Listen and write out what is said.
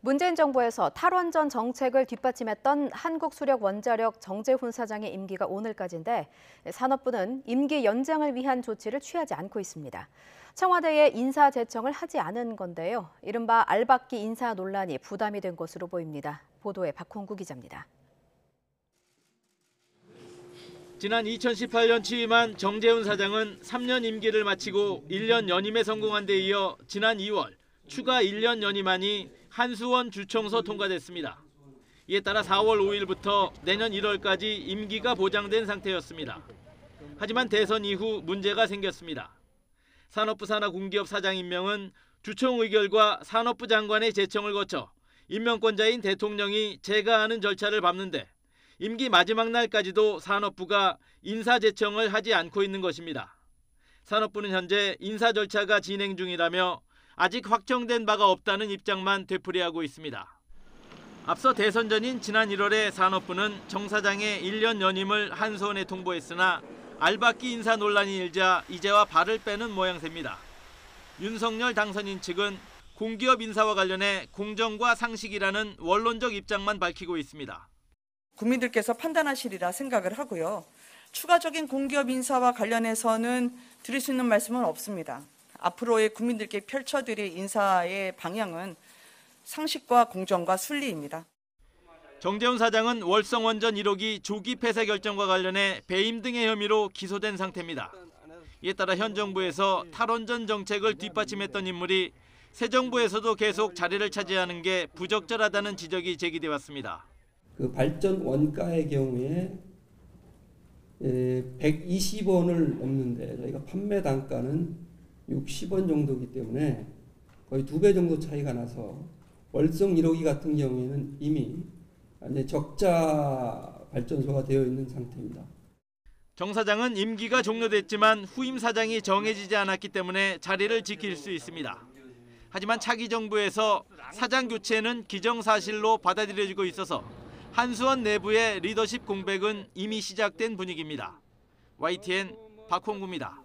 문재인 정부에서 탈원전 정책을 뒷받침했던 한국수력원자력 정재훈 사장의 임기가 오늘까지인데 산업부는 임기 연장을 위한 조치를 취하지 않고 있습니다. 청와대에 인사 제청을 하지 않은 건데요. 이른바 알박기 인사 논란이 부담이 된 것으로 보입니다. 보도에 박홍구 기자입니다. 지난 2018년 취임한 정재훈 사장은 3년 임기를 마치고 1년 연임에 성공한 데 이어 지난 2월 추가 1년 연임안이 한수원 주총서 통과됐습니다. 이에 따라 4월 5일부터 내년 1월까지 임기가 보장된 상태였습니다. 하지만 대선 이후 문제가 생겼습니다. 산업부 산하 공기업 사장 임명은 주총 의결과 산업부 장관의 제청을 거쳐 임명권자인 대통령이 제가하는 절차를 밟는데 임기 마지막 날까지도 산업부가 인사 제청을 하지 않고 있는 것입니다. 산업부는 현재 인사 절차가 진행 중이라며 아직 확정된 바가 없다는 입장만 되풀이하고 있습니다. 앞서 대선 전인 지난 1월에 산업부는 정 사장의 1년 연임을 한수원에 통보했으나 알박기 인사 논란이 일자 이제와 발을 빼는 모양새입니다. 윤석열 당선인 측은 공기업 인사와 관련해 공정과 상식이라는 원론적 입장만 밝히고 있습니다. 국민들께서 판단하시리라 생각을 하고요. 추가적인 공기업 인사와 관련해서는 드릴 수 있는 말씀은 없습니다. 앞으로의 국민들께 펼쳐드릴 인사의 방향은 상식과 공정과 순리입니다. 정재훈 사장은 월성원전 1호기 조기 폐쇄 결정과 관련해 배임 등의 혐의로 기소된 상태입니다. 이에 따라 현 정부에서 탈원전 정책을 뒷받침했던 인물이 새 정부에서도 계속 자리를 차지하는 게 부적절하다는 지적이 제기돼 왔습니다. 그 발전 원가의 경우에 120원을 넘는데 저희가 판매 단가는 60원 정도이기 때문에 거의 2배 정도 차이가 나서 월성 1호기 같은 경우에는 이미 적자 발전소가 되어 있는 상태입니다. 정 사장은 임기가 종료됐지만 후임 사장이 정해지지 않았기 때문에 자리를 지킬 수 있습니다. 하지만 차기 정부에서 사장 교체는 기정사실로 받아들여지고 있어서 한수원 내부의 리더십 공백은 이미 시작된 분위기입니다. YTN 박홍구입니다.